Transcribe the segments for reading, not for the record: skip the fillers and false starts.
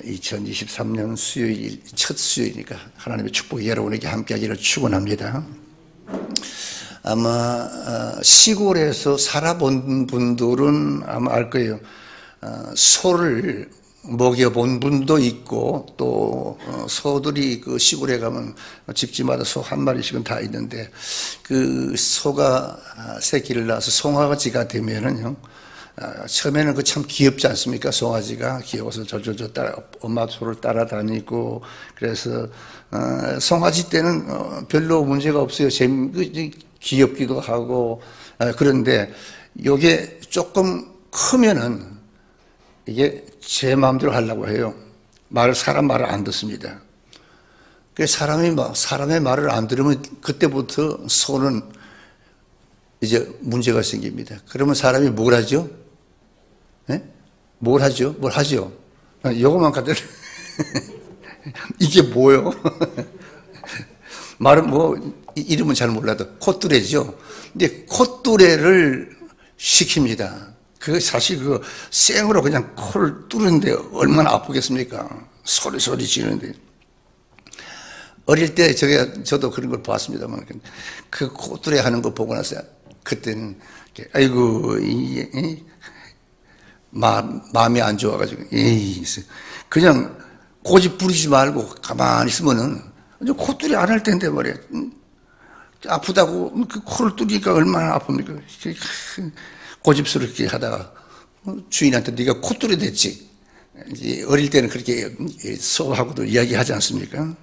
2023년 수요일, 첫 수요일이니까 하나님의 축복이 여러분에게 함께하기를 축원합니다. 아마 시골에서 살아본 분들은 아마 알 거예요. 소를 먹여본 분도 있고, 또 소들이 그 시골에 가면 집집마다 소 한 마리씩은 다 있는데, 그 소가 새끼를 낳아서 송아지가 되면은요, 처음에는 그 참 귀엽지 않습니까? 송아지가 귀여워서 저저저 따라 엄마 소를 따라다니고, 그래서 송아지 때는 별로 문제가 없어요. 귀엽기도 하고. 그런데 요게 조금 크면은 이게 제 마음대로 하려고 해요. 사람 말을 안 듣습니다. 그래서 사람의 말을 안 들으면 그때부터 소는 이제 문제가 생깁니다. 그러면 사람이 뭘 하죠? 네? 뭘 하죠? 요것만 갖다 이게 뭐요? 말은 이름은 잘 몰라도 콧뚜레죠. 근데 콧뚜레를 시킵니다. 사실 생으로 그냥 코를 뚫는데 얼마나 아프겠습니까? 소리 지르는데. 어릴 때 저도 그런 걸 봤습니다만, 그 콧뚜레 하는 거 보고 나서 그때는, 아이고, 마음이 안 좋아가지고, 그냥 고집 부리지 말고 가만히 있으면은, 콧뚜레 안 할 텐데 말이야. 아프다고 그 코를 뚫으니까 얼마나 아픕니까? 고집스럽게 하다가 주인한테 네가 콧뚜레 됐지. 어릴 때는 그렇게 소하고도 이야기하지 않습니까?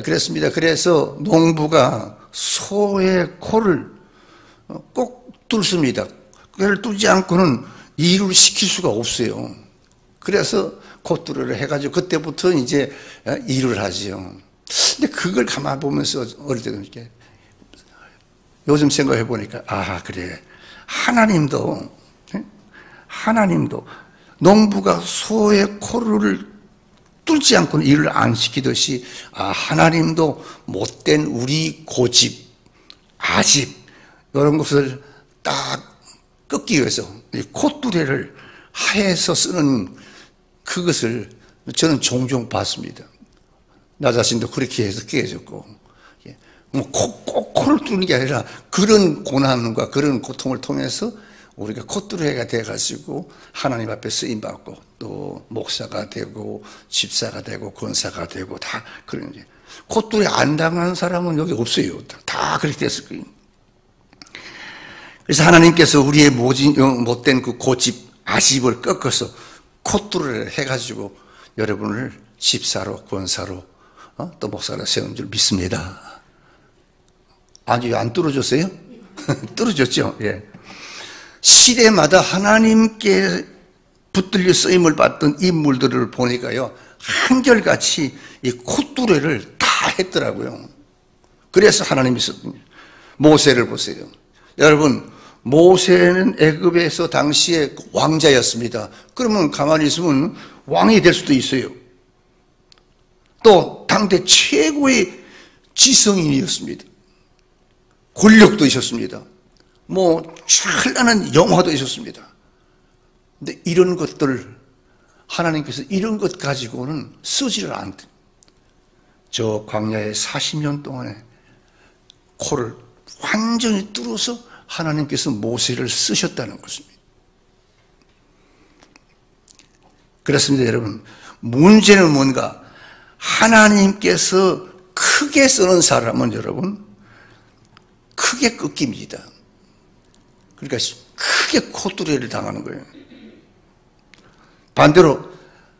그렇습니다. 그래서 농부가 소의 코를 꼭 뚫습니다. 그걸 뚫지 않고는 일을 시킬 수가 없어요. 그래서 콧뚜레를 해가지고 그때부터 이제 일을 하지요. 근데 그걸 가만 보면서 어릴 때도 이렇게 요즘 생각해 보니까 그래. 하나님도 농부가 소의 코를 뚫지 않고는 일을 안 시키듯이 하나님도 못된 우리 고집, 아집 이런 것을 딱 끊기 위해서 콧뚜레를 하에서 쓰는 그것을 저는 종종 봤습니다. 나 자신도 그렇게 해서 깨졌고, 꼭 코를 뚫는 게 아니라 그런 고난과 그런 고통을 통해서 우리가 콧뚜레가 돼가지고 하나님 앞에 쓰임받고 또 목사가 되고 집사가 되고 권사가 되고 다 그런 게. 콧뚜레 안 당한 사람은 여기 없어요. 다 그렇게 됐을 거예요. 그래서 하나님께서 우리의 못된 그 고집, 아집을 꺾어서 콧뚜레를 해가지고 여러분을 집사로, 권사로, 또 목사로 세운 줄 믿습니다. 아니, 안 뚫어졌어요? 뚫어졌죠? 예. 시대마다 하나님께 붙들려 쓰임을 받던 인물들을 보니까요, 한결같이 이 콧뚜레를 다 했더라고요. 그래서 하나님이 썼거든요. 모세를 보세요. 여러분, 모세는 애굽에서 당시에 왕자였습니다. 그러면 가만히 있으면 왕이 될 수도 있어요. 또 당대 최고의 지성인이었습니다. 권력도 있었습니다. 찬란한 영화도 있었습니다. 근데 이런 것들, 하나님께서 이런 것 가지고는 쓰지를 않대. 저 광야에 40년 동안에 코를 완전히 뚫어서 하나님께서 모세를 쓰셨다는 것입니다. 그렇습니다, 여러분. 문제는 뭔가? 하나님께서 크게 쓰는 사람은 여러분, 크게 꺾입니다. 그러니까 크게 콧뚜레를 당하는 거예요. 반대로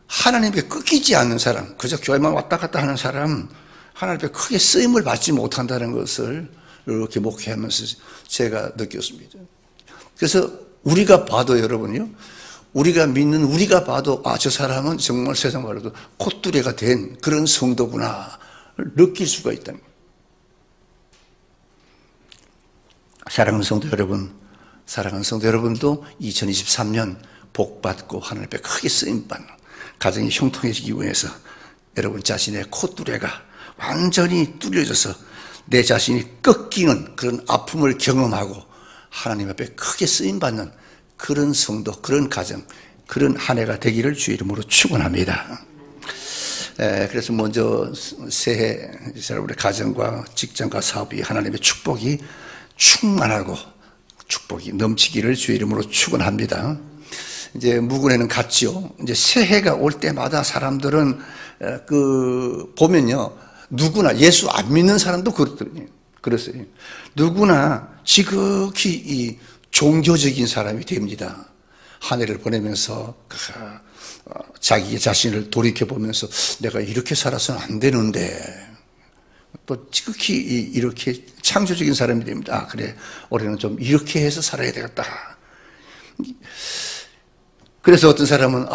하나님께 꺾이지 않는 사람, 그저 교회만 왔다 갔다 하는 사람, 하나님께 크게 쓰임을 받지 못한다는 것을 이렇게 목회하면서 제가 느꼈습니다. 그래서 우리가 봐도 여러분요, 우리가 믿는 우리가 봐도 저 사람은 정말 세상 말로도 콧뚜레가 된 그런 성도구나 느낄 수가 있다는 거예요. 사랑하는 성도 여러분도 2023년 복받고 하나님 앞에 크게 쓰임받는 가정이 형통해지기 위해서 여러분 자신의 콧뚜레가 완전히 뚫려져서 내 자신이 꺾이는 그런 아픔을 경험하고 하나님 앞에 크게 쓰임받는 그런 성도, 그런 가정 그런 한 해가 되기를 주 이름으로 축원합니다. 그래서 먼저 새해 여러분의 가정과 직장과 사업이 하나님의 축복이 충만하고 축복이 넘치기를 주 이름으로 축원합니다. 이제 무근에는 갔지요. 이제 새해가 올 때마다 사람들은 보면요, 누구나 예수 안 믿는 사람도 그렇더군요. 그랬어요. 누구나 지극히 이 종교적인 사람이 됩니다. 한 해를 보내면서 자기 자신을 돌이켜보면서 내가 이렇게 살아서는 안 되는데, 또 지극히 이렇게 창조적인 사람이 됩니다. 아, 그래, 올해는 좀 이렇게 해서 살아야 되겠다. 그래서 어떤 사람은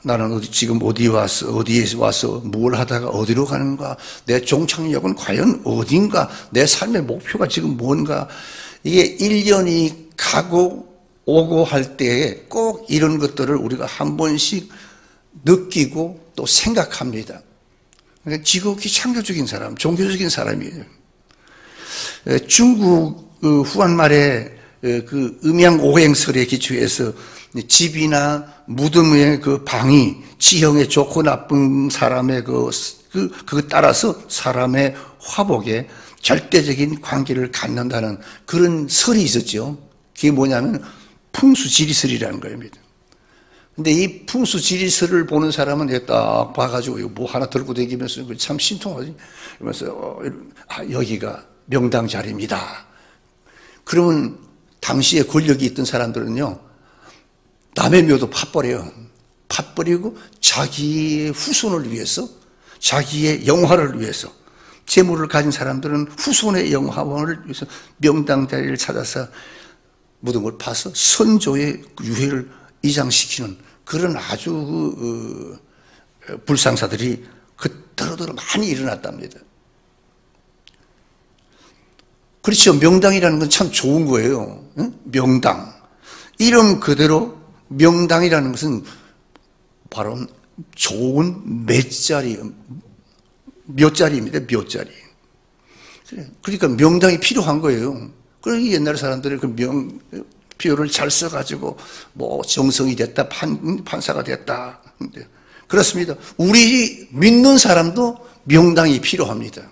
나는 지금 어디에 와서 뭘 하다가 어디로 가는가, 내 종착역은 과연 어딘가, 내 삶의 목표가 지금 뭔가. 이게 1년이 가고 오고 할 때에 꼭 이런 것들을 우리가 한 번씩 느끼고 또 생각합니다. 그러니까 지극히 창조적인 사람, 종교적인 사람이에요. 중국 후한 말에 그 음양오행설에 기초해서 집이나 무덤의 그 방이 지형에 좋고 나쁜 사람의 그거 따라서 사람의 화복에 절대적인 관계를 갖는다는 그런 설이 있었죠. 그게 뭐냐면 풍수지리설이라는 겁니다. 근데 이 풍수지리설을 보는 사람은 딱 봐가지고 이거 뭐 하나 들고 다니면서 참 신통하지. 이러면서 여기가 명당 자리입니다. 그러면 당시에 권력이 있던 사람들은요, 남의 묘도 팥버려요. 팥버리고 자기의 후손을 위해서, 자기의 영화를 위해서, 재물을 가진 사람들은 후손의 영화를 위해서 명당 자리를 찾아서 무덤을 파서 선조의 유해를 이장시키는 그런 아주 불상사들이 그때로도 많이 일어났답니다. 그렇죠. 명당이라는 건 참 좋은 거예요. 응? 명당. 이름 그대로 명당이라는 것은 바로 좋은 묘자리입니다. 묘자리. 그러니까 명당이 필요한 거예요. 그러니 옛날 사람들이 그 명표를 잘 써가지고 뭐 정성이 됐다, 판사가 됐다. 그렇습니다. 우리 믿는 사람도 명당이 필요합니다.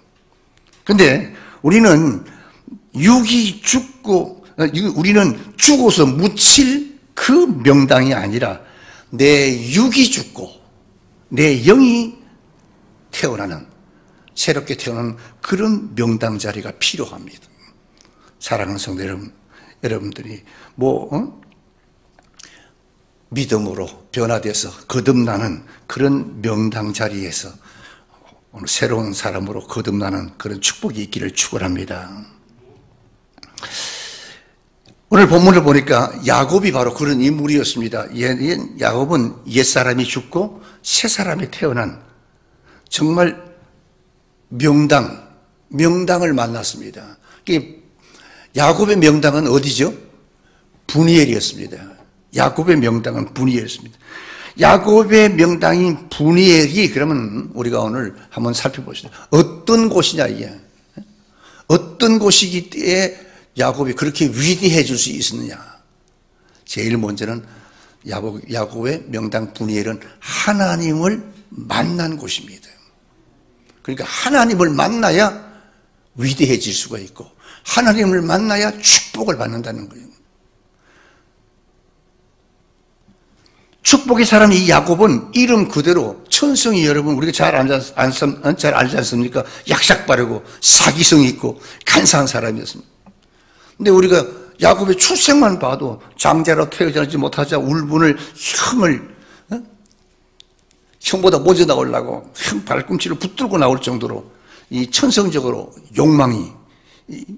근데 우리는 우리는 죽어서 묻힐 그 명당이 아니라 내 육이 죽고 내 영이 태어나는, 새롭게 태어나는 그런 명당 자리가 필요합니다. 사랑하는 성도 여러분들이 믿음으로 변화돼서 거듭나는 그런 명당 자리에서 오늘 새로운 사람으로 거듭나는 그런 축복이 있기를 축원합니다. 오늘 본문을 보니까 야곱이 바로 그런 인물이었습니다. 야곱은 옛사람이 죽고 새사람이 태어난 정말 명당을 만났습니다. 야곱의 명당은 어디죠? 분이엘이었습니다. 야곱의 명당은 분이엘이었습니다. 야곱의 명당인 분이엘이, 그러면 우리가 오늘 한번 살펴보시죠. 어떤 곳이냐, 이게. 어떤 곳이기에 야곱이 그렇게 위대해질 수 있었느냐. 제일 먼저는 야곱의 명당 분이엘은 하나님을 만난 곳입니다. 그러니까 하나님을 만나야 위대해질 수가 있고, 하나님을 만나야 축복을 받는다는 거예요. 축복의 사람 이 야곱은 이름 그대로 천성이, 여러분 우리가 잘 알지 않습니까? 약삭 빠르고 사기성이 있고 간사한 사람이었습니다. 근데 우리가 야곱의 출생만 봐도 장자로 태어나지 못하자 울분을 형보다 먼저 나오려고 형 발꿈치를 붙들고 나올 정도로 이 천성적으로 욕망이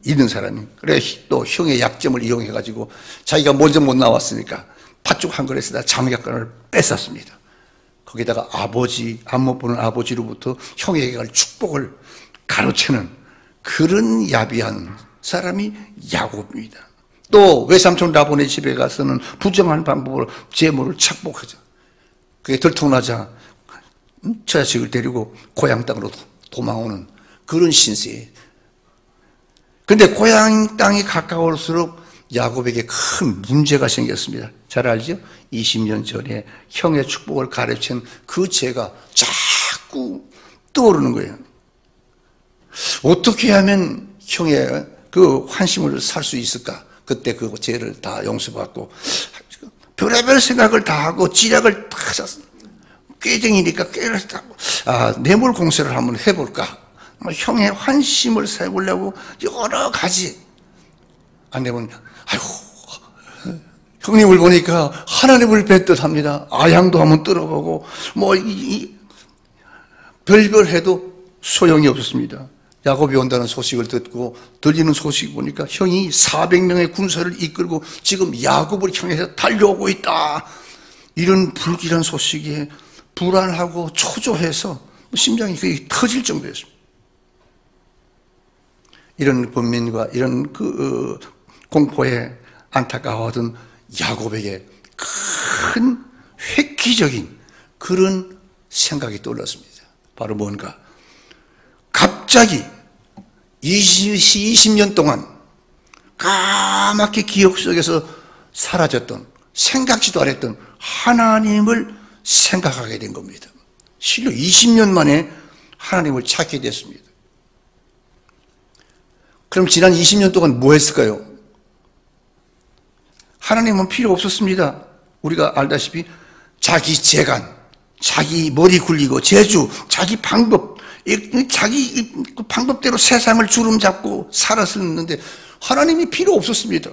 있는 사람이, 그래 또 형의 약점을 이용해가지고 자기가 먼저 못 나왔으니까 팥죽 한 그릇에다 장약간을 뺏었습니다. 거기다가 안 못 보는 아버지로부터 형에게 갈 축복을 가로채는 그런 야비한 사람이 야곱입니다. 또 외삼촌 라본의 집에 가서는 부정한 방법으로 재물을 착복하죠. 그게 들통나자 처자식을 데리고 고향 땅으로 도망오는 그런 신세예요. 근데 고향 땅이 가까울수록 야곱에게 큰 문제가 생겼습니다. 잘 알죠? 20년 전에 형의 축복을 가르친 그 죄가 자꾸 떠오르는 거예요. 어떻게 하면 형의 그 환심을 살 수 있을까? 그때 그 죄를 다 용서받고 별의별 생각을 다 하고 지략을 다 샀어요. 꾀쟁이니까 꾀를 하고 뇌물 공세를 한번 해볼까? 형의 환심을 세우려고 여러 가지. 안 되면 아이고 형님을 보니까 하나님을 뵌 듯합니다. 아양도 한번 들어보고 별별 해도 소용이 없었습니다. 야곱이 온다는 소식을 듣고 들리는 소식 보니까 형이 400명의 군사를 이끌고 지금 야곱을 향해서 달려오고 있다. 이런 불길한 소식에 불안하고 초조해서 심장이 거의 터질 정도였습니다. 이런 번민과 이런 그 공포에 안타까워하던 야곱에게 큰 획기적인 그런 생각이 떠올랐습니다. 바로 뭔가? 갑자기 20년 동안 까맣게 기억 속에서 사라졌던, 생각지도 않았던 하나님을 생각하게 된 겁니다. 실로 20년 만에 하나님을 찾게 됐습니다. 그럼 지난 20년 동안 뭐 했을까요? 하나님은 필요 없었습니다. 우리가 알다시피 자기 재간, 자기 머리 굴리고 재주, 자기 방법, 자기 방법대로 세상을 주름잡고 살았었는데 하나님이 필요 없었습니다.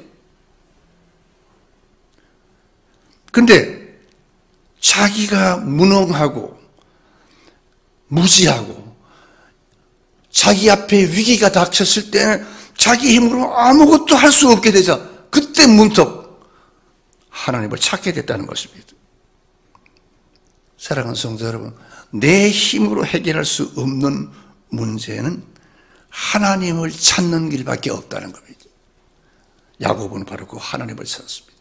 근데 자기가 무능하고 무지하고 자기 앞에 위기가 닥쳤을 때는 자기 힘으로 아무것도 할 수 없게 되자 그때 문득 하나님을 찾게 됐다는 것입니다. 사랑하는 성도 여러분, 내 힘으로 해결할 수 없는 문제는 하나님을 찾는 길밖에 없다는 겁니다. 야곱은 바로 그 하나님을 찾았습니다.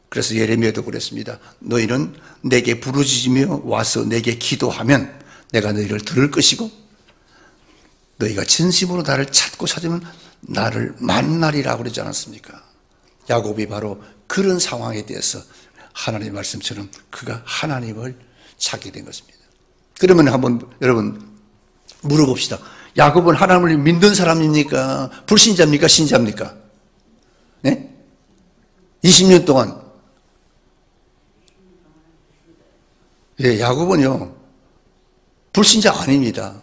그래서 예레미야도 그랬습니다. 너희는 내게 부르짖으며 와서 내게 기도하면 내가 너희를 들을 것이고 너희가 진심으로 나를 찾고 찾으면 나를 만나리라고 그러지 않았습니까? 야곱이 바로 그런 상황에 대해서 하나님의 말씀처럼 그가 하나님을 찾게 된 것입니다. 그러면 한번 여러분 물어봅시다. 야곱은 하나님을 믿는 사람입니까? 불신자입니까? 신자입니까? 네? 20년 동안. 예, 야곱은요 불신자 아닙니다.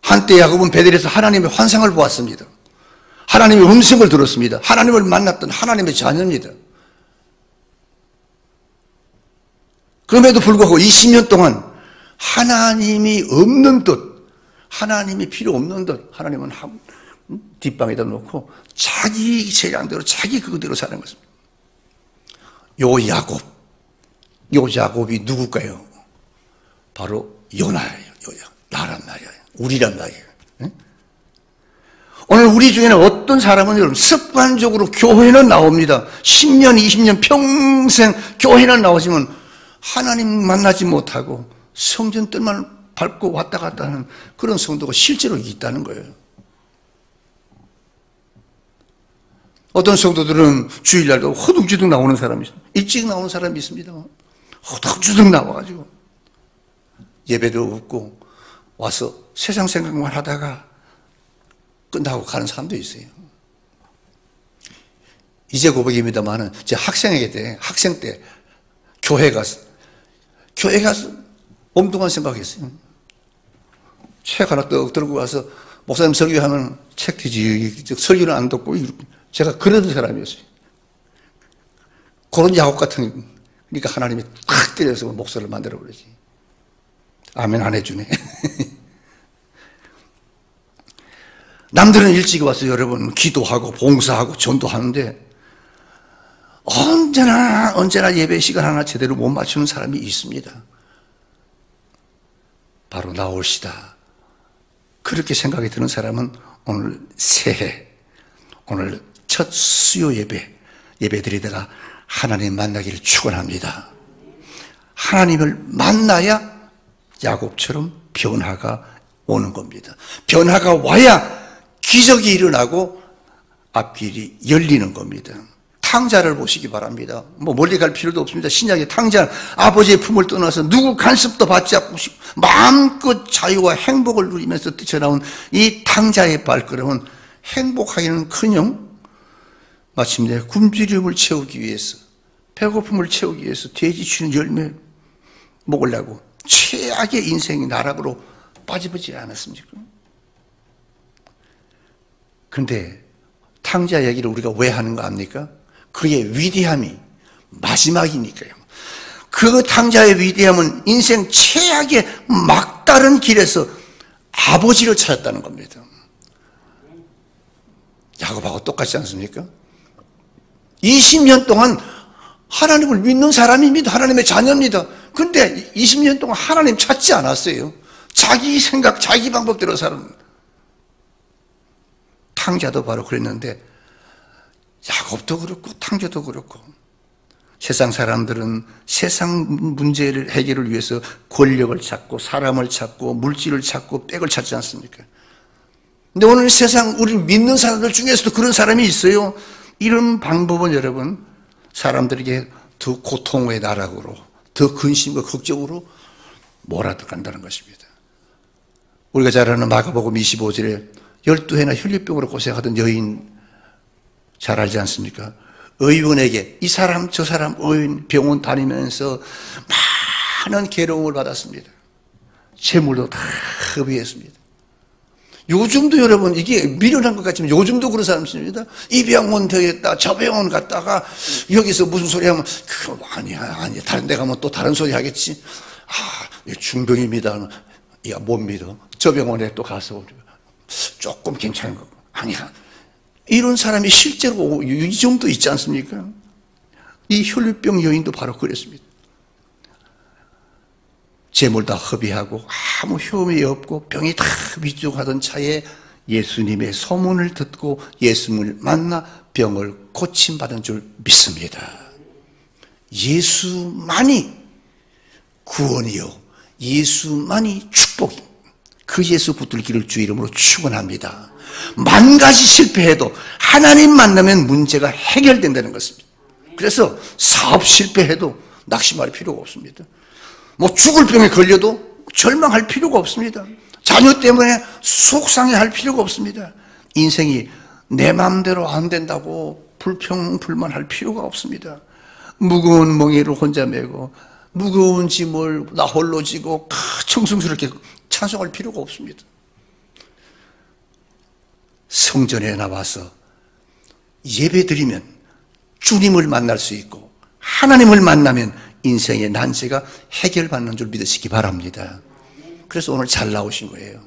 한때 야곱은 베델에서 하나님의 환상을 보았습니다. 하나님의 음성을 들었습니다. 하나님을 만났던 하나님의 자녀입니다. 그럼에도 불구하고 20년 동안 하나님이 없는 듯, 하나님이 필요 없는 듯 하나님은 뒷방에다 놓고 자기 재량대로 자기 그대로 사는 것입니다. 요 야곱이 누굴까요? 바로 요나예요. 나란 말이에요. 우리란 말이에요. 네? 오늘 우리 중에는 어떤 사람은 여러분 습관적으로 교회는 나옵니다. 10년, 20년 평생 교회는 나오지만 하나님 만나지 못하고 성전 뜰만 밟고 왔다 갔다 하는 그런 성도가 실제로 있다는 거예요. 어떤 성도들은 주일날도 허둥지둥 나오는 사람이 있습니다. 일찍 나오는 사람이 있습니다. 허둥지둥 나와가지고 예배도 없고 와서 세상 생각만 하다가 끝나고 가는 사람도 있어요. 이제 고백입니다만은 제 학생 때 교회 가서 엉뚱한 생각했어요. 책 하나 떡 들고 와서 목사님 설교하면 책 뒤지 설교는 안 듣고 제가 그런 사람이었어요. 그런 야곱 같은 그러니까 하나님이 탁 때려서 목사를 만들어 버리지. 아멘 안 해주네. 남들은 일찍 와서 여러분 기도하고 봉사하고 전도하는데 언제나 예배 시간 하나 제대로 못 맞추는 사람이 있습니다. 바로 나올시다. 그렇게 생각이 드는 사람은 오늘 새해, 오늘 첫 수요 예배 드리다가 하나님 만나기를 축원합니다. 하나님을 만나야 야곱처럼 변화가 오는 겁니다. 변화가 와야 기적이 일어나고 앞길이 열리는 겁니다. 탕자를 보시기 바랍니다. 뭐 멀리 갈 필요도 없습니다. 신약의 탕자, 아버지의 품을 떠나서 누구 간섭도 받지 않고 마음껏 자유와 행복을 누리면서 뛰쳐나온 이 탕자의 발걸음은 행복하기는커녕 마침내 굶주림을 채우기 위해서, 배고픔을 채우기 위해서 돼지 주는 열매 먹으려고 최악의 인생의 나락으로 빠져보지 않았습니까? 그런데 탕자 얘기를 우리가 왜 하는 거 압니까? 그의 위대함이 마지막이니까요. 그 탕자의 위대함은 인생 최악의 막다른 길에서 아버지를 찾았다는 겁니다. 야곱하고 똑같지 않습니까? 20년 동안 하나님을 믿는 사람입니다. 하나님의 자녀입니다. 근데 20년 동안 하나님 찾지 않았어요. 자기 생각, 자기 방법대로 사는 탕자도 바로 그랬는데 야곱도 그렇고 탕자도 그렇고 세상 사람들은 세상 문제를 해결을 위해서 권력을 찾고 사람을 찾고 물질을 찾고 빽을 찾지 않습니까? 근데 오늘 세상 우리 믿는 사람들 중에서도 그런 사람이 있어요. 이런 방법은 여러분 사람들에게 더 고통의 나락으로 더 근심과 걱정으로 몰아들어간다는 것입니다. 우리가 잘 아는 마가복음 25절에 12해나 혈류병으로 고생하던 여인 잘 알지 않습니까? 의원에게 이 사람 저 사람 의원 병원 다니면서 많은 괴로움을 받았습니다. 재물도 다 허비했습니다. 요즘도 여러분 이게 미련한 것 같지만 요즘도 그런 사람 있습니다. 이 병원 되겠다 저 병원 갔다가 여기서 무슨 소리 하면 그거 아니야 다른 데 가면 또 다른 소리 하겠지. 중병입니다. 야 못 믿어. 저 병원에 또 가서 조금 괜찮은 거 아니야. 이런 사람이 실제로 이 정도 있지 않습니까? 이 혈류병 여인도 바로 그랬습니다. 재물 다 허비하고 아무 효험이 없고 병이 다 위축하던 차에 예수님의 소문을 듣고 예수님을 만나 병을 고침받은 줄 믿습니다. 예수만이 구원이요 예수만이 축복입니다. 그 예수 붙들기를 주 이름으로 축원합니다. 만 가지 실패해도 하나님 만나면 문제가 해결된다는 것입니다. 그래서 사업 실패해도 낙심할 필요가 없습니다. 뭐 죽을 병에 걸려도 절망할 필요가 없습니다. 자녀 때문에 속상해할 필요가 없습니다. 인생이 내 마음대로 안 된다고 불평불만할 필요가 없습니다. 무거운 멍에를 혼자 메고 무거운 짐을 나 홀로 지고 청승스럽게 찬송할 필요가 없습니다. 성전에 나와서 예배드리면 주님을 만날 수 있고 하나님을 만나면 인생의 난제가 해결받는 줄 믿으시기 바랍니다. 그래서 오늘 잘 나오신 거예요.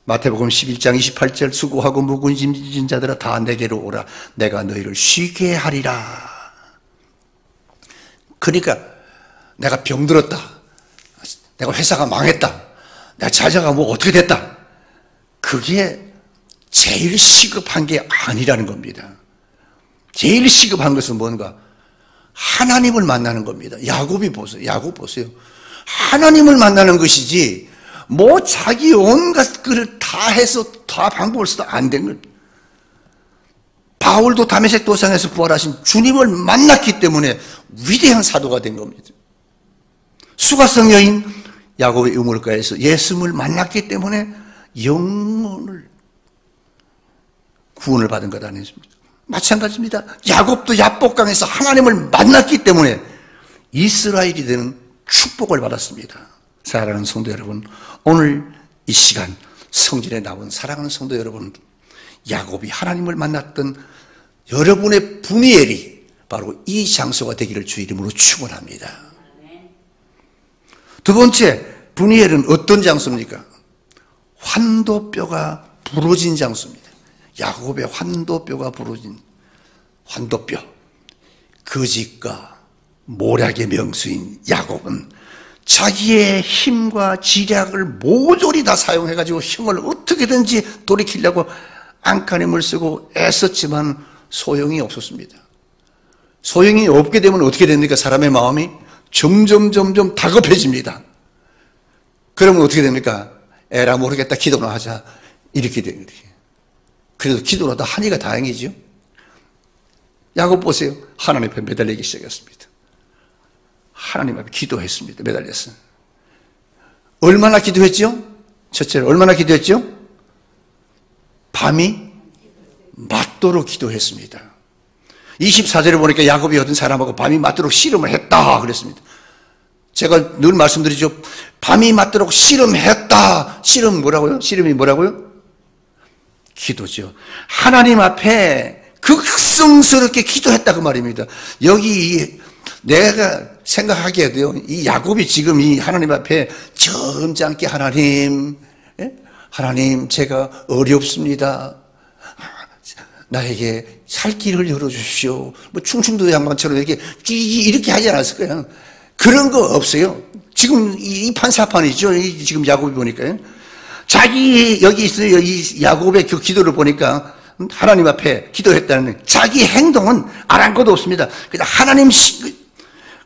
마태복음 11장 28절 수고하고 무거운 짐진 자들아 다 내게로 오라 내가 너희를 쉬게 하리라. 그러니까 내가 병들었다. 내가 회사가 망했다. 내가 자녀가 뭐 어떻게 됐다. 그게 제일 시급한 게 아니라는 겁니다. 제일 시급한 것은 뭔가? 하나님을 만나는 겁니다. 야곱 보세요. 하나님을 만나는 것이지 뭐 자기 온갖 것을 다 해서 다 방법을 써도 안 된 것. 바울도 다메섹 도상에서 부활하신 주님을 만났기 때문에 위대한 사도가 된 겁니다. 수가성 여인 야곱의 우물가에서 예수님을 만났기 때문에 영혼을 구원을 받은 것 아니십니까? 마찬가지입니다. 야곱도 야복강에서 하나님을 만났기 때문에 이스라엘이 되는 축복을 받았습니다. 사랑하는 성도 여러분, 오늘 이 시간 성전에 나온 사랑하는 성도 여러분, 야곱이 하나님을 만났던 여러분의 분이엘이 바로 이 장소가 되기를 주 이름으로 축원합니다. 두 번째, 분이엘은 어떤 장소입니까? 환도뼈가 부러진 장소입니다. 야곱의 환도뼈가 부러진 환도뼈. 거짓과 모략의 명수인 야곱은 자기의 힘과 지략을 모조리 다 사용해가지고 형을 어떻게든지 돌이키려고 안간힘을 쓰고 애썼지만 소용이 없었습니다. 소용이 없게 되면 어떻게 됩니까? 사람의 마음이 점점 다급해집니다. 그러면 어떻게 됩니까? 에라 모르겠다 기도나 하자 이렇게 됩니다. 그래도 기도라도 하니까 다행이죠. 야곱 보세요. 하나님 앞에 매달리기 시작했습니다. 하나님 앞에 기도했습니다. 매달렸어요. 얼마나 기도했죠? 첫째로 얼마나 기도했죠? 밤이 맞도록 기도했습니다. 24절에 보니까 야곱이 어떤 사람하고 밤이 맞도록 씨름을 했다 그랬습니다. 제가 늘 말씀드리죠. 밤이 맞도록 씨름했다. 씨름 뭐라고요? 씨름이 뭐라고요? 기도죠. 하나님 앞에 극성스럽게 기도했다 그 말입니다. 여기 내가 생각하기에도요, 이 야곱이 지금 이 하나님 앞에 점잖게 하나님 제가 어렵습니다. 나에게 살 길을 열어주십시오. 뭐 충청도 양반처럼 이렇게 하지 않았을 거예요. 그런 거 없어요. 지금 이 판사판이죠. 지금 야곱이 보니까요. 자기 여기 있어요. 이 야곱의 그 기도를 보니까 하나님 앞에 기도했다는 자기 행동은 아랑곳도 없습니다. 그냥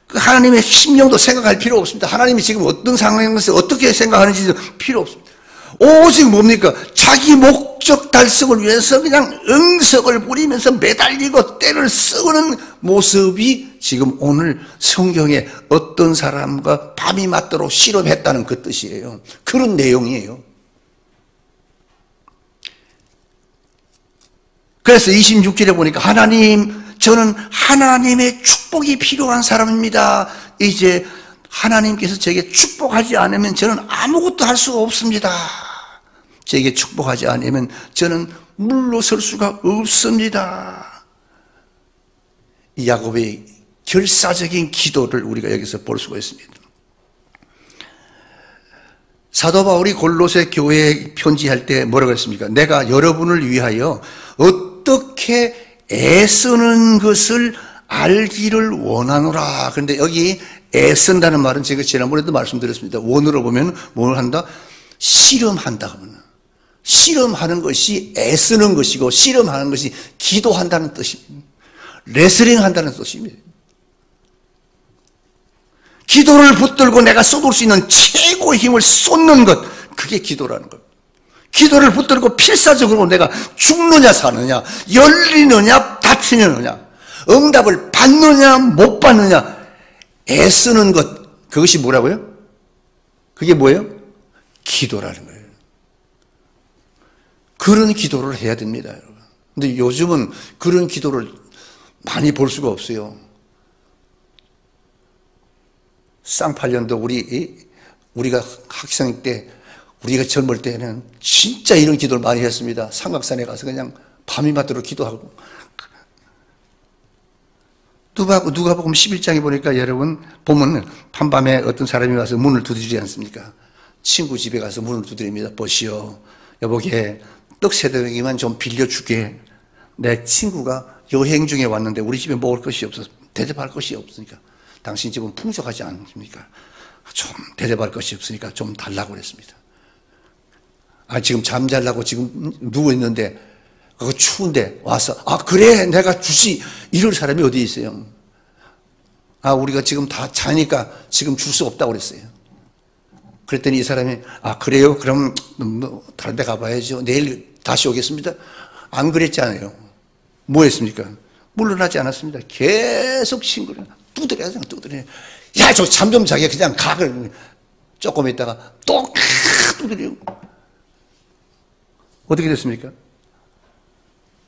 하나님의 심령도 생각할 필요 없습니다. 하나님이 지금 어떤 상황에서 어떻게 생각하는지 필요 없습니다. 오직 뭡니까? 자기 목적 달성을 위해서 그냥 응석을 부리면서 매달리고 때를 쓰는 모습이 지금 오늘 성경에 어떤 사람과 밤이 맞도록 씨름했다는 그 뜻이에요. 그런 내용이에요. 그래서 26절에 보니까 하나님, 저는 하나님의 축복이 필요한 사람입니다. 이제 하나님께서 제게 축복하지 않으면 저는 아무것도 할 수가 없습니다. 제게 축복하지 않으면 저는 물러설 수가 없습니다. 이 야곱의 결사적인 기도를 우리가 여기서 볼 수가 있습니다. 사도 바울이 골로새 교회에 편지할 때 뭐라고 했습니까? 내가 여러분을 위하여 어떻게 애쓰는 것을 알기를 원하노라. 그런데 여기 애쓴다는 말은 제가 지난번에도 말씀드렸습니다. 원어로 보면 뭘 한다? 씨름한다. 씨름하는 것이 애쓰는 것이고 씨름하는 것이 기도한다는 뜻입니다. 레슬링 한다는 뜻입니다. 기도를 붙들고 내가 쏟을 수 있는 최고의 힘을 쏟는 것, 그게 기도라는 것. 기도를 붙들고 필사적으로 내가 죽느냐 사느냐, 열리느냐 닫히느냐, 응답을 받느냐 못 받느냐 애쓰는 것, 그것이 뭐라고요? 그게 뭐예요? 기도라는 거예요. 그런 기도를 해야 됩니다, 여러분. 근데 요즘은 그런 기도를 많이 볼 수가 없어요. 쌍팔년도 우리가 학생 때, 우리가 젊을 때는 진짜 이런 기도를 많이 했습니다. 삼각산에 가서 그냥 밤이 맞도록 기도하고. 누가복음 11장에 보니까 여러분 보면 한밤에 어떤 사람이 와서 문을 두드리지 않습니까? 친구 집에 가서 문을 두드립니다. 보시오, 여보게 떡 3덩이만 좀 빌려주게. 내 친구가 여행 중에 왔는데 우리 집에 먹을 것이 없어서 대접할 것이 없으니까, 당신 집은 풍족하지 않습니까? 좀 대접할 것이 없으니까 좀 달라고 그랬습니다. 지금 잠자려고 지금 누워있는데 그거 추운데 와서 그래 내가 주시, 이럴 사람이 어디 있어요? 우리가 지금 다 자니까 지금 줄 수 없다고 그랬어요. 그랬더니 이 사람이 그래요? 그럼 다른 데 가봐야죠. 내일 다시 오겠습니다. 안 그랬잖아요. 뭐 했습니까? 물러나지 않았습니다. 계속 친구를 두드려요. 야, 저 잠 좀 자게 그냥 가. 조금 있다가 또 두드려요. 어떻게 됐습니까?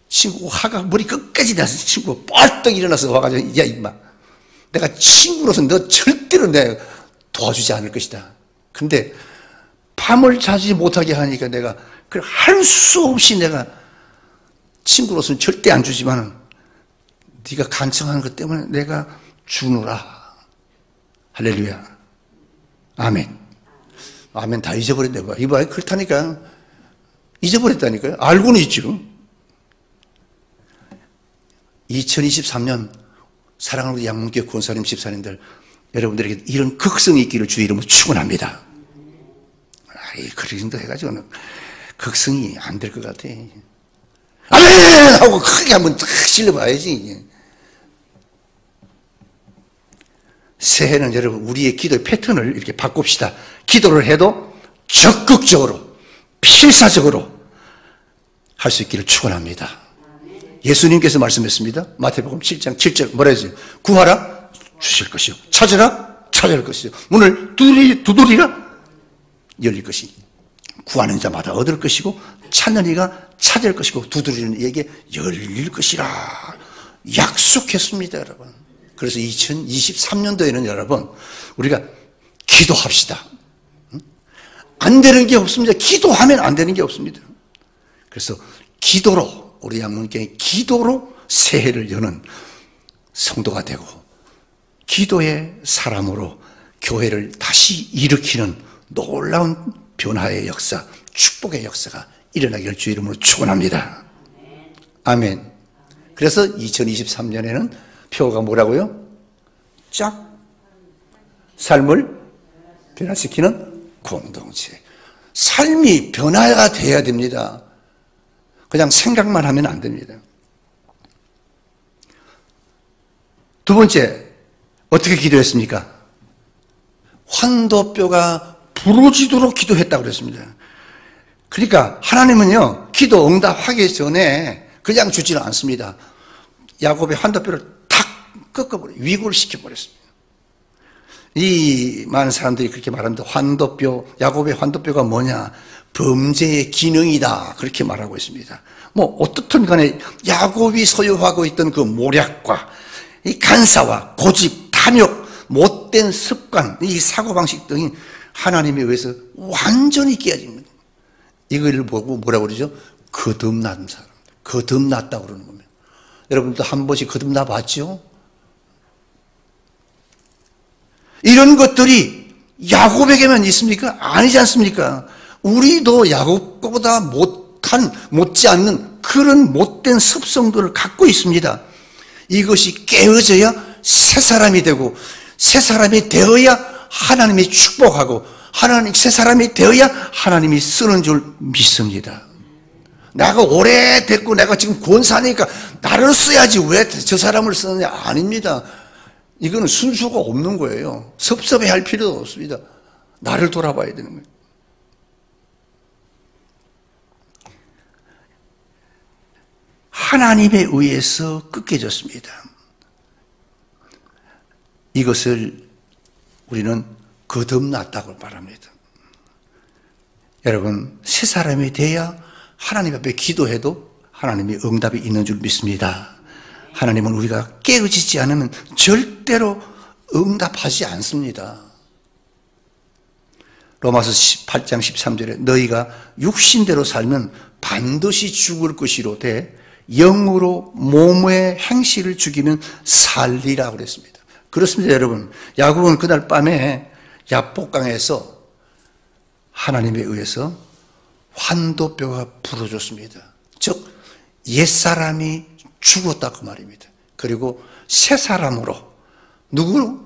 친구 화가 머리 끝까지 나서 친구가 뻘떡 일어나서 와가지고, 야 임마, 내가 친구로서 너 절대로 내가 도와주지 않을 것이다. 근데 밤을 자지 못하게 하니까 내가 할 수 없이 내가 친구로서는 절대 안 주지만은 네가 간청하는 것 때문에 내가 주노라. 할렐루야. 아멘. 아멘. 다 잊어버렸네. 이봐, 그렇다니까. 잊어버렸다니까요. 알고는 있죠. 2023년 사랑하는 우리 양문교회 권사님, 집사님들, 여러분들에게 이런 극성이 있기를 주의 이름으로 축원합니다. 그런 정도 해가지고는 극성이 안 될 것 같아. 아멘! 하고 크게 한번 탁 질러봐야지. 새해는 여러분 우리의 기도의 패턴을 이렇게 바꿉시다. 기도를 해도 적극적으로, 필사적으로 할 수 있기를 축원합니다. 예수님께서 말씀했습니다. 마태복음 7장 7절 뭐라 했어요? 구하라 주실 것이요 찾으라 찾을 것이요 문을 두드리라 열릴 것이 구하는 자마다 얻을 것이고 찾는 이가 찾을 것이고 두드리는 이에게 열릴 것이라 약속했습니다, 여러분. 그래서 2023년도에는 여러분 우리가 기도합시다. 안 되는 게 없습니다. 기도하면 안 되는 게 없습니다. 그래서 기도로 우리 양문교회 기도로 새해를 여는 성도가 되고 기도의 사람으로 교회를 다시 일으키는 놀라운 변화의 역사, 축복의 역사가 일어나기를 주 이름으로 축원합니다. 아멘. 그래서 2023년에는 표가 뭐라고요? 쫙 삶을 변화시키는 공동체. 삶이 변화가 돼야 됩니다. 그냥 생각만 하면 안 됩니다. 두 번째, 어떻게 기도했습니까? 환도뼈가 부러지도록 기도했다고 그랬습니다. 그러니까 하나님은요, 기도 응답하기 전에 그냥 주지는 않습니다. 야곱의 환도뼈를 탁 꺾어버려요. 위골시켜버렸습니다. 이 많은 사람들이 그렇게 말합니다. 환도뼈, 야곱의 환도뼈가 뭐냐? 범죄의 기능이다. 그렇게 말하고 있습니다. 뭐 어떻든 간에 야곱이 소유하고 있던 그 모략과 이 간사와 고집, 탐욕, 못된 습관, 이 사고방식 등이 하나님에 의해서 완전히 깨어집니다. 이걸 보고 뭐라고 그러죠? 거듭난 사람. 거듭났다고 그러는 겁니다. 여러분도 한 번씩 거듭나 봤죠? 이런 것들이 야곱에게만 있습니까? 아니지 않습니까? 우리도 야곱보다 못지 않는 그런 못된 습성들을 갖고 있습니다. 이것이 깨어져야 새 사람이 되고 새 사람이 되어야 하나님이 축복하고 새 사람이 되어야 하나님이 쓰는 줄 믿습니다. 내가 오래됐고 내가 지금 권사니까 나를 써야지 왜 저 사람을 쓰느냐? 아닙니다. 이거는 순서가 없는 거예요. 섭섭해할 필요도 없습니다. 나를 돌아봐야 되는 거예요. 하나님에 의해서 꺾여졌습니다. 이것을 우리는 거듭났다고 말합니다. 여러분, 새 사람이 돼야 하나님 앞에 기도해도 하나님의 응답이 있는 줄 믿습니다. 하나님은 우리가 깨어지지 않으면 절대로 응답하지 않습니다. 로마서 8장 13절에 너희가 육신대로 살면 반드시 죽을 것이로되 영으로 몸의 행실을 죽이면 살리라 그랬습니다. 그렇습니다, 여러분. 야곱은 그날 밤에 야복강에서 하나님에 의해서 환도뼈가 부러졌습니다. 즉 옛사람이 죽었다 그 말입니다. 그리고 새 사람으로 누구로?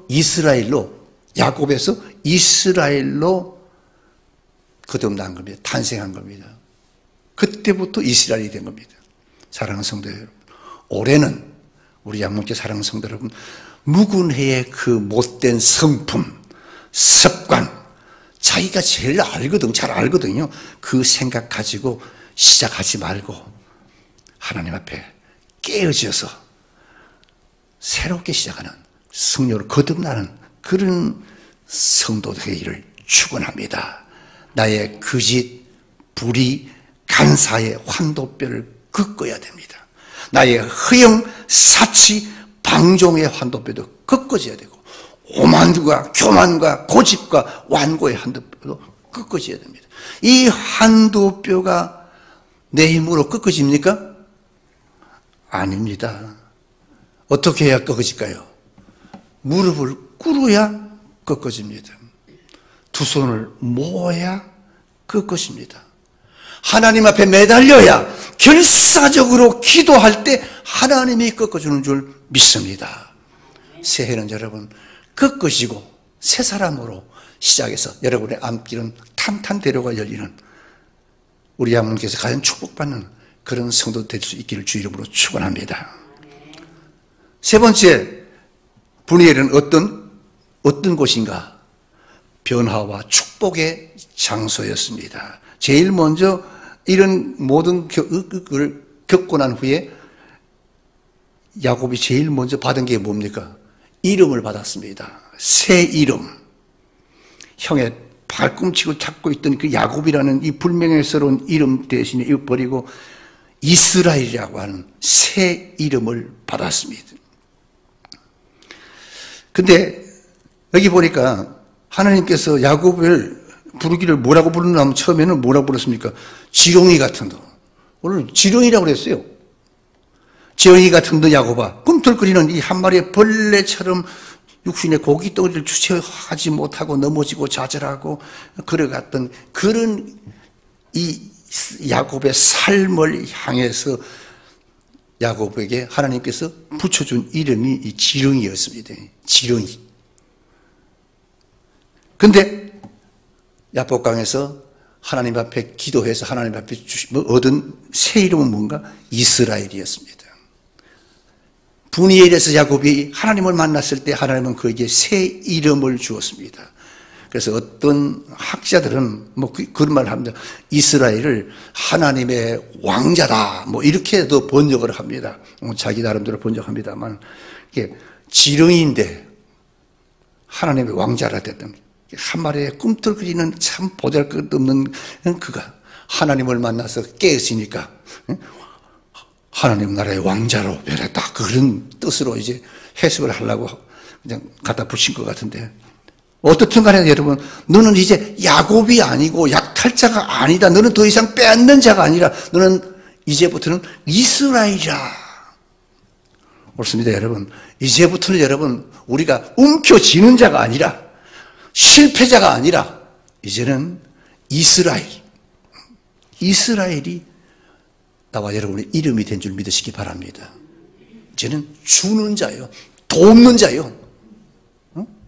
이스라엘로, 야곱에서 이스라엘로 거듭난 겁니다. 탄생한 겁니다. 그때부터 이스라엘이 된 겁니다. 사랑하는 성도 여러분, 올해는 우리 양문교 사랑하는 성도 여러분, 묵은 해의 그 못된 성품, 습관, 자기가 제일 잘 알거든요. 그 생각 가지고 시작하지 말고 하나님 앞에 깨어져서 새롭게 시작하는 승려로 거듭나는 그런 성도 되기를 축원합니다. 나의 거짓, 불의, 간사의 환도뼈를 꺾어야 됩니다. 나의 허영, 사치, 방종의 환도뼈도 꺾어져야 되고 오만과 교만과 고집과 완고의 환도뼈도 꺾어져야 됩니다. 이 환도뼈가 내 힘으로 꺾어집니까? 아닙니다. 어떻게 해야 꺾어질까요? 무릎을 꿇어야 꺾어집니다. 두 손을 모아야 꺾어집니다. 하나님 앞에 매달려야 결사적으로 기도할 때 하나님이 꺾어주는 줄 믿습니다. 새해는 여러분 꺾으시고 새 사람으로 시작해서 여러분의 앞길은 탄탄대로가 열리는 우리 양문께서 가장 축복받는 그런 성도 될 수 있기를 주 이름으로 축원합니다. 세 번째, 분이엘은 어떤 곳인가? 변화와 축복의 장소였습니다. 제일 먼저 이런 모든 걸 겪고 난 후에 야곱이 제일 먼저 받은 게 뭡니까? 이름을 받았습니다. 새 이름. 형의 발꿈치고 잡고 있던 그 야곱이라는 이 불명예스러운 이름 대신에 이거 버리고 이스라엘이라고 하는 새 이름을 받았습니다. 근데 여기 보니까 하나님께서 야곱을 부르기를 뭐라고 부르냐면 처음에는 뭐라고 불렀습니까? 지렁이 같은 너. 오늘 지렁이라고 그랬어요. 지렁이 같은 너 야곱아. 꿈틀거리는 이 한 마리의 벌레처럼 육신의 고기 덩어리를 주체하지 못하고 넘어지고 좌절하고 그래갔던 그런 이 야곱의 삶을 향해서 야곱에게 하나님께서 붙여준 이름이 이 지렁이였습니다. 지렁이. 근데 야복강에서 하나님 앞에 기도해서 하나님 앞에 얻은 새 이름은 뭔가? 이스라엘이었습니다. 분이엘에서 야곱이 하나님을 만났을 때 하나님은 그에게 새 이름을 주었습니다. 그래서 어떤 학자들은 그런 말을 합니다. 이스라엘을 하나님의 왕자다 이렇게도 번역을 합니다. 자기 나름대로 번역합니다만 이게 지렁이인데 하나님의 왕자라 됐던 한 마리의 꿈틀거리는 참 보잘것없는 그가 하나님을 만나서 깨었으니까 하나님 나라의 왕자로 변했다. 그런 뜻으로 이제 해석을 하려고 그냥 갖다 붙인 것 같은데 어떻든 간에 여러분 너는 이제 야곱이 아니고 약탈자가 아니다. 너는 더 이상 빼앗는 자가 아니라 너는 이제부터는 이스라엘이라. 옳습니다 여러분. 이제부터는 여러분 우리가 움켜쥐는 자가 아니라 실패자가 아니라 이제는 이스라엘이 나와 여러분의 이름이 된 줄 믿으시기 바랍니다. 이제는 주는 자요, 돕는 자요.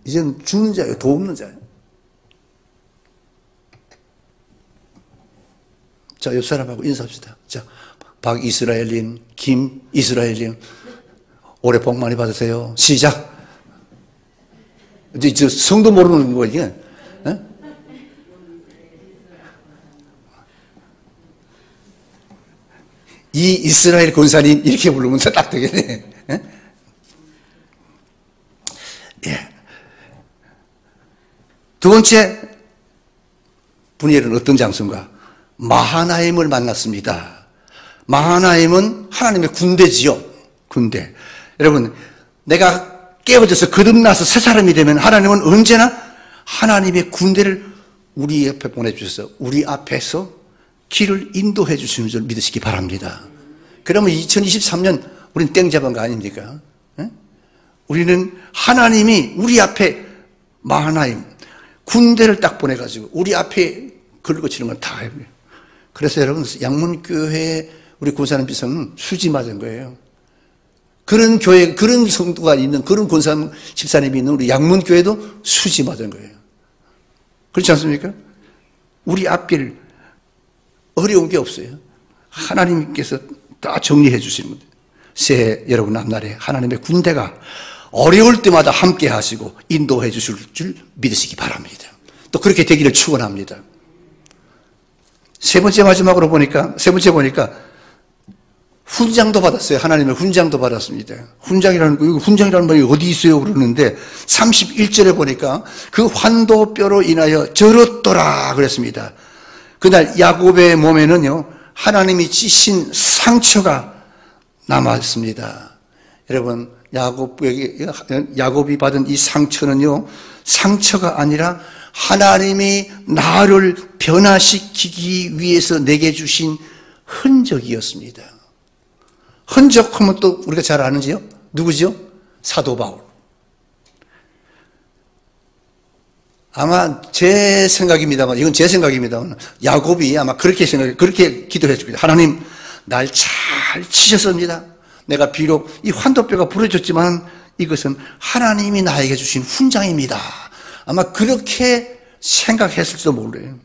이제는 주는 자요, 돕는 자요. 자, 옆 사람하고 인사합시다. 자, 박이스라엘님, 김이스라엘님, 올해 복 많이 받으세요. 시작. 이제 저 성도 모르는 거 이게. 이 이스라엘 권사님 이렇게 부르면 딱 되겠네. 예. 두 번째 분이엘은 어떤 장소인가? 마하나임을 만났습니다. 마하나임은 하나님의 군대지요. 군대. 여러분, 내가 깨어져서 거듭나서 새 사람이 되면 하나님은 언제나 하나님의 군대를 우리 앞에 보내주셔서 우리 앞에서 길을 인도해 주시는 줄 믿으시기 바랍니다. 그러면 2023년 우리는 땡 잡은 거 아닙니까? 우리는 하나님이 우리 앞에 마하나임 군대를 딱 보내가지고 우리 앞에 긁어치는 건 다 해요. 그래서 여러분 양문교회 우리 권사님 비서는 수지 맞은 거예요. 그런 교회, 그런 성도가 있는 그런 권사님 집사님이 있는 우리 양문교회도 수지 맞은 거예요. 그렇지 않습니까? 우리 앞길 어려운 게 없어요. 하나님께서 다 정리해 주시는 거예요. 새해 여러분 앞날에 하나님의 군대가 어려울 때마다 함께 하시고 인도해 주실 줄 믿으시기 바랍니다. 또 그렇게 되기를 축원합니다. 세 번째 보니까 훈장도 받았어요. 하나님의 훈장도 받았습니다. 훈장이라는 말이 어디 있어요? 그러는데 31절에 보니까 그 환도뼈로 인하여 절었더라 그랬습니다. 그날 야곱의 몸에는요 하나님이 찌신 상처가 남았습니다. 여러분 야곱이 받은 이 상처는요 상처가 아니라 하나님이 나를 변화시키기 위해서 내게 주신 흔적이었습니다. 흔적하면 또 우리가 잘 아는지요? 누구죠? 사도 바울. 아마 제 생각입니다만, 이건 제 생각입니다만, 야곱이 아마 그렇게 기도했습니다. 하나님, 날 잘 치셨습니다. 내가 비록 이 환도뼈가 부러졌지만 이것은 하나님이 나에게 주신 훈장입니다. 아마 그렇게 생각했을지도 몰라요.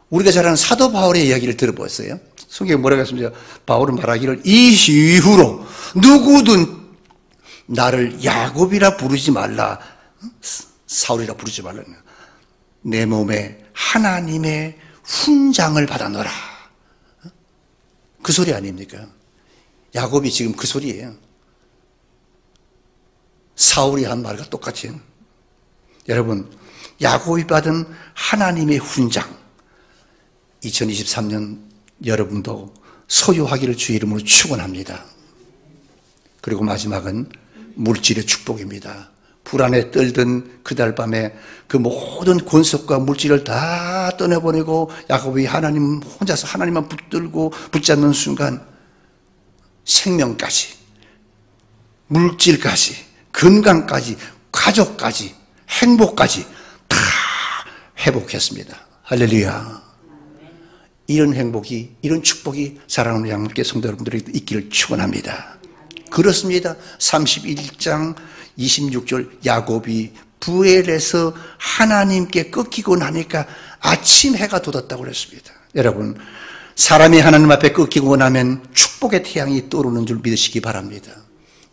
우리가 잘 아는 사도 바울의 이야기를 들어보았어요. 성경에 뭐라고 했습니까? 바울은 말하기를 이 이후로 누구든 나를 야곱이라 부르지 말라. 사울이라 부르지 말라. 내 몸에 하나님의 훈장을 받아노라. 그 소리 아닙니까? 야곱이 지금 그 소리예요. 사울이 한 말과 똑같아요. 여러분, 야곱이 받은 하나님의 훈장, 2023년 여러분도 소유하기를 주의 이름으로 축원합니다. 그리고 마지막은 물질의 축복입니다. 불안에 떨던 그달 밤에 그 모든 권속과 물질을 다 떠내보내고 야곱이 하나님 혼자서 하나님만 붙들고 붙잡는 순간 생명까지, 물질까지, 건강까지, 가족까지, 행복까지 다 회복했습니다. 할렐루야. 이런 행복이, 이런 축복이 사랑하는 양육계 성도 여러분들에게 있기를 축원합니다. 그렇습니다. 31장 26절 야곱이 부엘에서 하나님께 꺾이고 나니까 아침 해가 돋았다고 그랬습니다. 여러분, 사람이 하나님 앞에 꺾이고 나면 축복의 태양이 떠오르는 줄 믿으시기 바랍니다.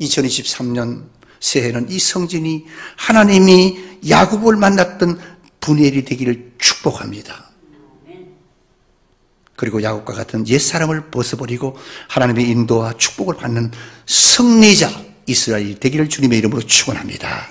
2023년 새해는 이 성진이 하나님이 야곱을 만났던 분엘이 되기를 축복합니다. 그리고 야곱과 같은 옛사람을 벗어버리고 하나님의 인도와 축복을 받는 승리자 이스라엘이 되기를 주님의 이름으로 축원합니다.